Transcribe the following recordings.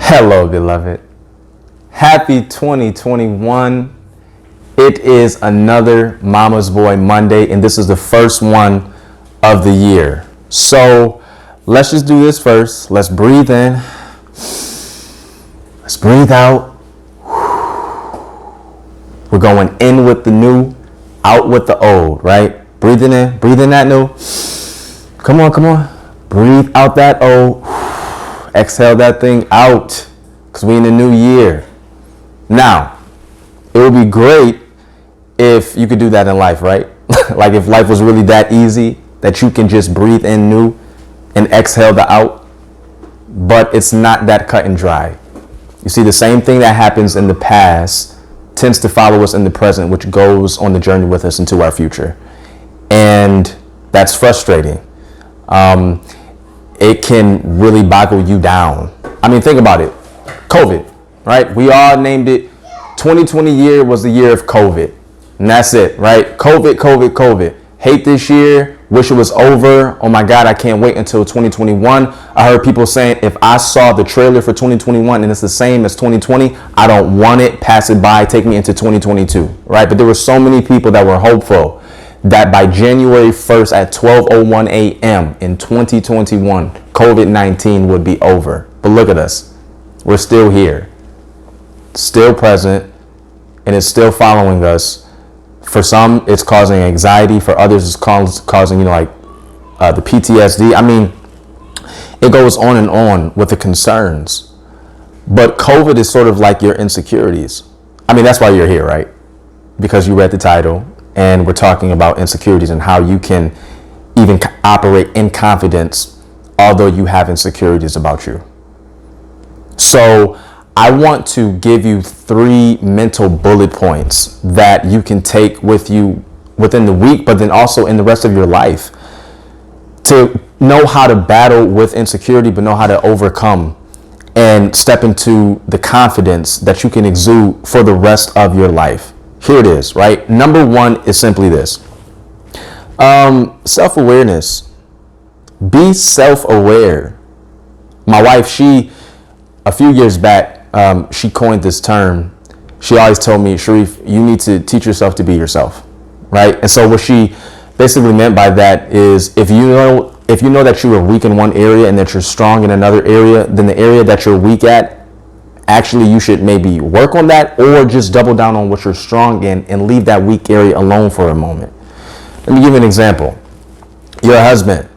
Hello, beloved. Happy 2021. It is another Mama's Boy Monday, and this is the first one of the year. So let's just do this first. Let's breathe in. Let's breathe out. We're going in with the new, out with the old, right? Breathing in, breathing that new. Come on. Breathe out that old. Exhale that thing out, because we in the new year. Now, it would be great if you could do that in life, right? Like if life was really that easy that you can just breathe in new and exhale the out. But it's not that cut and dry. You see, the same thing that happens in the past tends to follow us in the present, which goes on the journey with us into our future. And that's frustrating. It can really boggle you down. I mean, think about it. COVID, right? We all named it 2020 year was the year of COVID. And that's it, right? COVID. Hate this year. Wish it was over. Oh my God, I can't wait until 2021. I heard people saying if I saw the trailer for 2021 and it's the same as 2020, I don't want it. Pass it by. Take me into 2022, right? But there were so many people that were hopeful that by January 1st at 12:01 a.m. in 2021, COVID-19 would be over. But look at us. We're still here, still present, and it's still following us. For some, it's causing anxiety. For others, it's causing, the PTSD. I mean, it goes on and on with the concerns. But COVID is sort of like your insecurities. I mean, that's why you're here, right? Because you read the title. And we're talking about insecurities and how you can even operate in confidence, although you have insecurities about you. So I want to give you 3 mental bullet points that you can take with you within the week, but then also in the rest of your life to know how to battle with insecurity, but know how to overcome and step into the confidence that you can exude for the rest of your life. Here it is, right? Number 1 is simply this. Self-awareness. Be self-aware. My wife, a few years back, she coined this term. She always told me, Sharif, you need to teach yourself to be yourself, right? And so what she basically meant by that is if you know that you are weak in one area and that you're strong in another area, then the area that you're weak at, actually, you should maybe work on that or just double down on what you're strong in and leave that weak area alone for a moment. Let me give you an example. You're a husband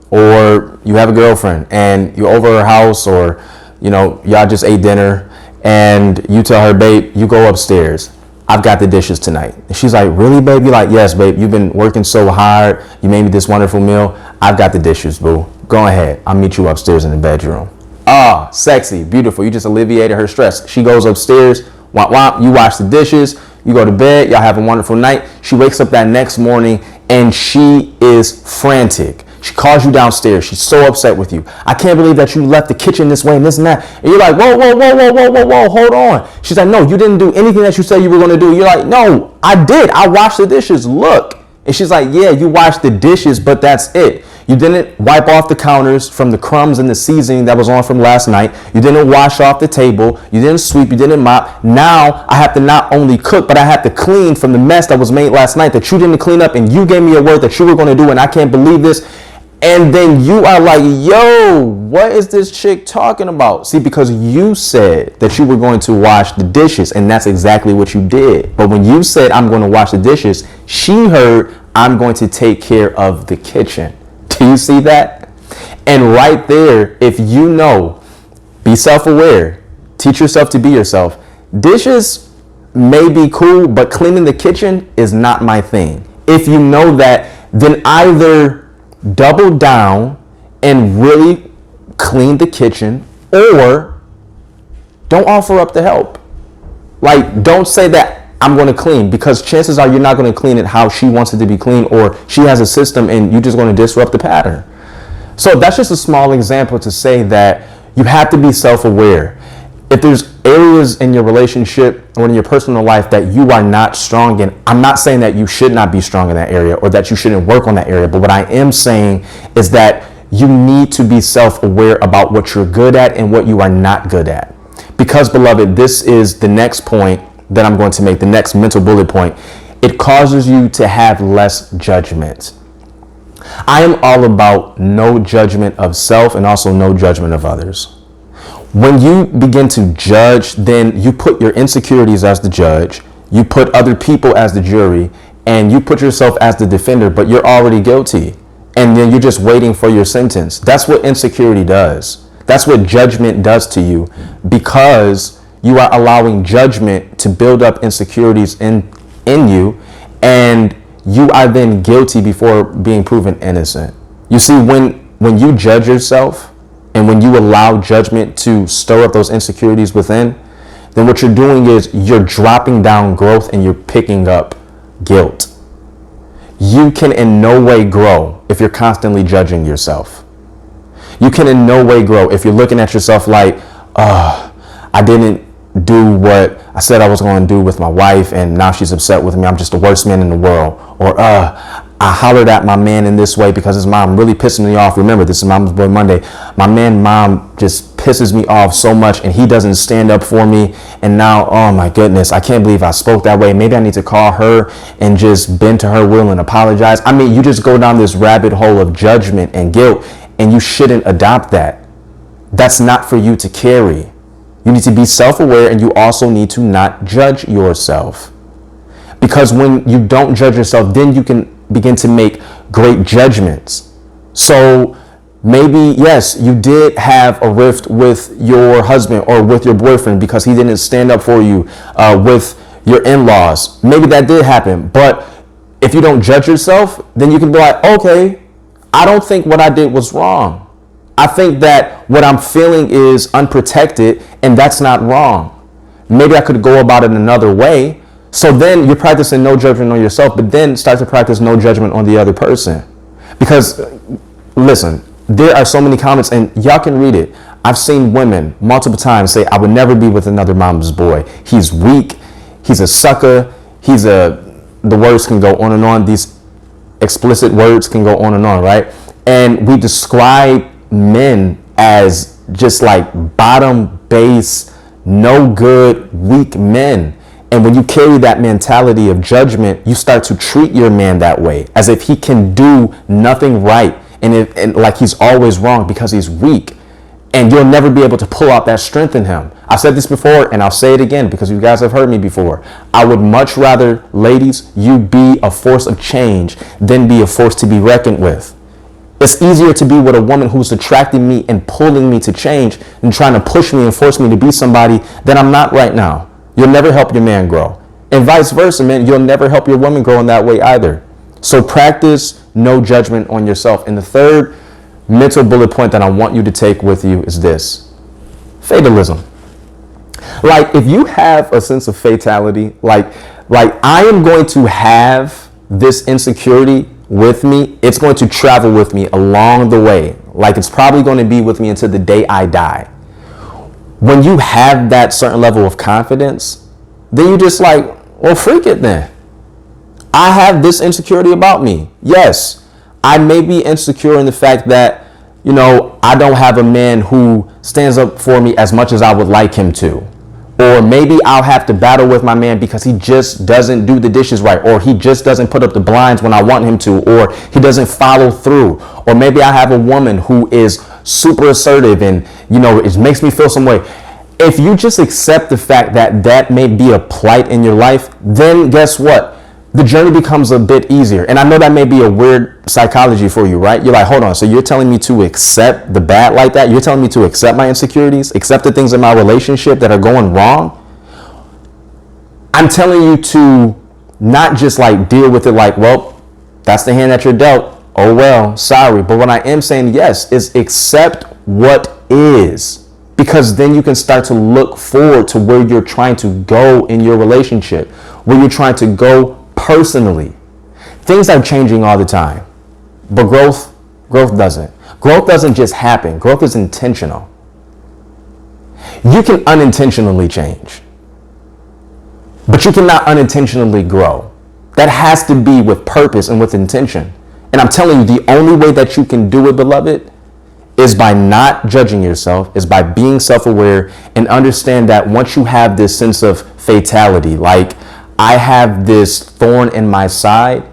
or you have a girlfriend and you're over her house or, y'all just ate dinner and you tell her, babe, you go upstairs. I've got the dishes tonight. And she's like, really, babe? You're like, yes, babe. You've been working so hard. You made me this wonderful meal. I've got the dishes, boo. Go ahead. I'll meet you upstairs in the bedroom. Ah, sexy, beautiful. You just alleviated her stress. She goes upstairs, you wash the dishes, you go to bed, y'all have a wonderful night. She wakes up that next morning and she is frantic. She calls you downstairs. She's so upset with you. I can't believe that you left the kitchen this way and this and that. And you're like, whoa, hold on. She's like, no, you didn't do anything that you said you were going to do. You're like, no, I did. I washed the dishes. Look. And she's like, yeah, you washed the dishes, but that's it. You didn't wipe off the counters from the crumbs and the seasoning that was on from last night. You didn't wash off the table. You didn't sweep. You didn't mop. Now I have to not only cook, but I have to clean from the mess that was made last night that you didn't clean up. And you gave me a word that you were going to do. And I can't believe this. And then you are like, yo, what is this chick talking about? See, because you said that you were going to wash the dishes. And that's exactly what you did. But when you said I'm going to wash the dishes, she heard I'm going to take care of the kitchen. Do you see that? And right there, if you know, be self-aware, teach yourself to be yourself. Dishes may be cool, but cleaning the kitchen is not my thing. If you know that, then either double down and really clean the kitchen or don't offer up the help. Like, don't say that I'm going to clean, because chances are you're not going to clean it how she wants it to be clean, or she has a system and you're just going to disrupt the pattern. So that's just a small example to say that you have to be self-aware. If there's areas in your relationship or in your personal life that you are not strong in, I'm not saying that you should not be strong in that area or that you shouldn't work on that area. But what I am saying is that you need to be self-aware about what you're good at and what you are not good at. Because, beloved, this is the next point that I'm going to make, the next mental bullet point. It causes you to have less judgment. I am all about no judgment of self and also no judgment of others. When you begin to judge, then you put your insecurities as the judge, you put other people as the jury, and you put yourself as the defender, but you're already guilty. And then you're just waiting for your sentence. That's what insecurity does. That's what judgment does to you, because you are allowing judgment to build up insecurities in you, and you are then guilty before being proven innocent. You see, when you judge yourself and when you allow judgment to stir up those insecurities within, then what you're doing is you're dropping down growth and you're picking up guilt. You can in no way grow if you're constantly judging yourself. You can in no way grow if you're looking at yourself like, I didn't do what I said I was going to do with my wife, and now she's upset with me. I'm just the worst man in the world. Or I hollered at my man in this way because his mom really pissing me off. Remember, this is Mama's Boy Monday. My mom just pisses me off so much, and he doesn't stand up for me. And now, oh my goodness, I can't believe I spoke that way. Maybe I need to call her and just bend to her will and apologize. I mean, you just go down this rabbit hole of judgment and guilt, and you shouldn't adopt that. That's not for you to carry. You need to be self-aware, and you also need to not judge yourself. Because when you don't judge yourself, then you can begin to make great judgments. So maybe, yes, you did have a rift with your husband or with your boyfriend because he didn't stand up for you with your in-laws. Maybe that did happen. But if you don't judge yourself, then you can be like, okay, I don't think what I did was wrong. I think that what I'm feeling is unprotected, and that's not wrong. Maybe I could go about it another way. So then you're practicing no judgment on yourself, but then start to practice no judgment on the other person. Because, listen, there are so many comments, and y'all can read it. I've seen women multiple times say, I would never be with another mama's boy. He's weak. He's a sucker. The words can go on and on. These explicit words can go on and on, right? And we describe men as just like bottom base, no good, weak men. And when you carry that mentality of judgment, you start to treat your man that way, as if he can do nothing right, and like he's always wrong because he's weak. And you'll never be able to pull out that strength in him. I've said this before, and I'll say it again because you guys have heard me before. I would much rather, ladies, you be a force of change than be a force to be reckoned with. It's easier to be with a woman who's attracting me and pulling me to change and trying to push me and force me to be somebody that I'm not right now. You'll never help your man grow. And vice versa, man, you'll never help your woman grow in that way either. So practice no judgment on yourself. And the third mental bullet point that I want you to take with you is this: fatalism. Like, if you have a sense of fatality, like I am going to have this insecurity with me, it's going to travel with me along the way. Like, it's probably going to be with me until the day I die. When you have that certain level of confidence, then you just like, well, freak it then. I have this insecurity about me. Yes, I may be insecure in the fact that, you know, I don't have a man who stands up for me as much as I would like him to. Or maybe I'll have to battle with my man because he just doesn't do the dishes right, or he just doesn't put up the blinds when I want him to, or he doesn't follow through. Or maybe I have a woman who is super assertive and, you know, it makes me feel some way. If you just accept the fact that that may be a plight in your life, then guess what? The journey becomes a bit easier. And I know that may be a weird psychology for you, right? You're like, hold on. So you're telling me to accept the bad like that? You're telling me to accept my insecurities, accept the things in my relationship that are going wrong? I'm telling you to not just like deal with it like, well, that's the hand that you're dealt. Oh, well, sorry. But what I am saying, yes, is accept what is. Because then you can start to look forward to where you're trying to go in your relationship, where you're trying to go personally. Things are changing all the time, but growth doesn't. Growth doesn't just happen. Growth is intentional. You can unintentionally change, but you cannot unintentionally grow. That has to be with purpose and with intention. And I'm telling you, the only way that you can do it, beloved, is by not judging yourself, is by being self-aware, and understand that once you have this sense of fatality, like I have this thorn in my side,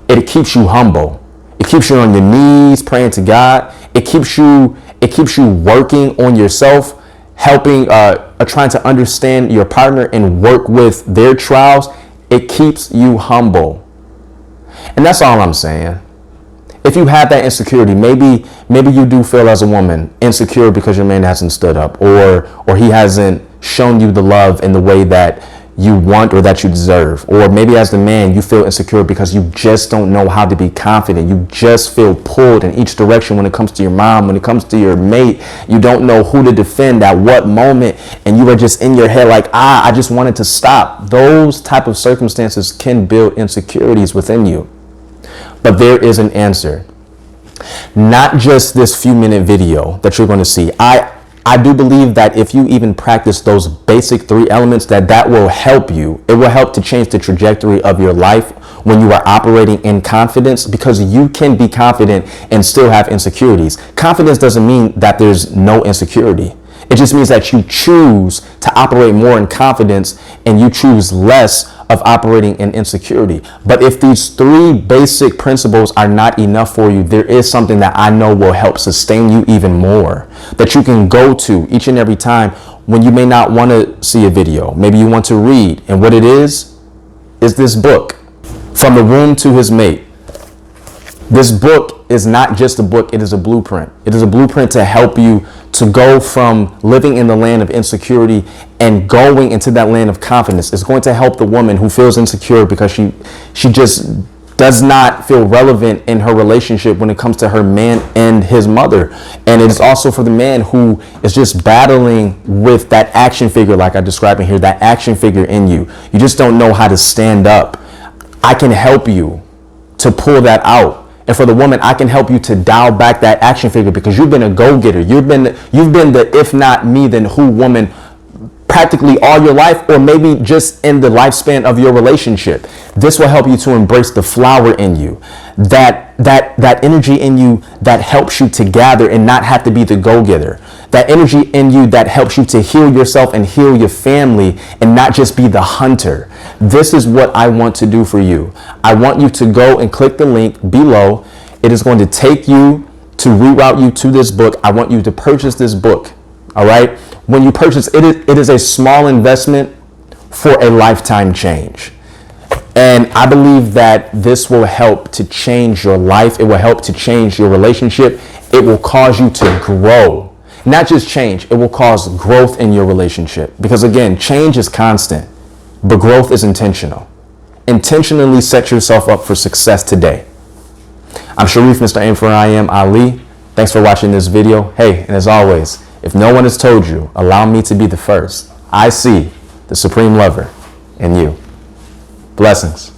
it keeps you humble. It keeps you on your knees praying to God. It keeps you working on yourself, helping, trying to understand your partner and work with their trials. It keeps you humble. And that's all I'm saying. If you have that insecurity, maybe you do feel as a woman insecure because your man hasn't stood up, or he hasn't shown you the love in the way that you want or that you deserve. Or maybe as the man, you feel insecure because you just don't know how to be confident. You just feel pulled in each direction when it comes to your mom, when it comes to your mate. You don't know who to defend at what moment, and you are just in your head like, I just wanted to stop. Those type of circumstances can build insecurities within you. But there is an answer. Not just this few-minute video that you're going to see. I do believe that if you even practice those basic 3 elements, that will help you. It will help to change the trajectory of your life when you are operating in confidence, because you can be confident and still have insecurities. Confidence doesn't mean that there's no insecurity. It just means that you choose to operate more in confidence and you choose less of operating in insecurity. But if these 3 basic principles are not enough for you, there is something that I know will help sustain you even more, that you can go to each and every time when you may not want to see a video. Maybe you want to read. And what it is this book, From the Womb to His Mate. This book is not just a book, it is a blueprint. It is a blueprint to help you to go from living in the land of insecurity and going into that land of confidence. It's going to help the woman who feels insecure because she just does not feel relevant in her relationship when it comes to her man and his mother. And it is also for the man who is just battling with that action figure, like I described in here, that action figure in you. You just don't know how to stand up. I can help you to pull that out. And for the woman, I can help you to dial back that action figure, because you've been a go-getter. You've been the if not me then who woman practically all your life, or maybe just in the lifespan of your relationship. This will help you to embrace the flower in you, that energy in you that helps you to gather and not have to be the go-getter. That energy in you that helps you to heal yourself and heal your family and not just be the hunter. This is what I want to do for you. I want you to go and click the link below. It is going to take you to reroute you to this book. I want you to purchase this book. All right. When you purchase it, it is a small investment for a lifetime change. And I believe that this will help to change your life. It will help to change your relationship. It will cause you to grow. Not just change, it will cause growth in your relationship. Because again, change is constant, but growth is intentional. Intentionally set yourself up for success today. I'm Sharif, Mr. Aim for I Am Ali. Thanks for watching this video. Hey, and as always, if no one has told you, allow me to be the first. I see the supreme lover in you. Blessings.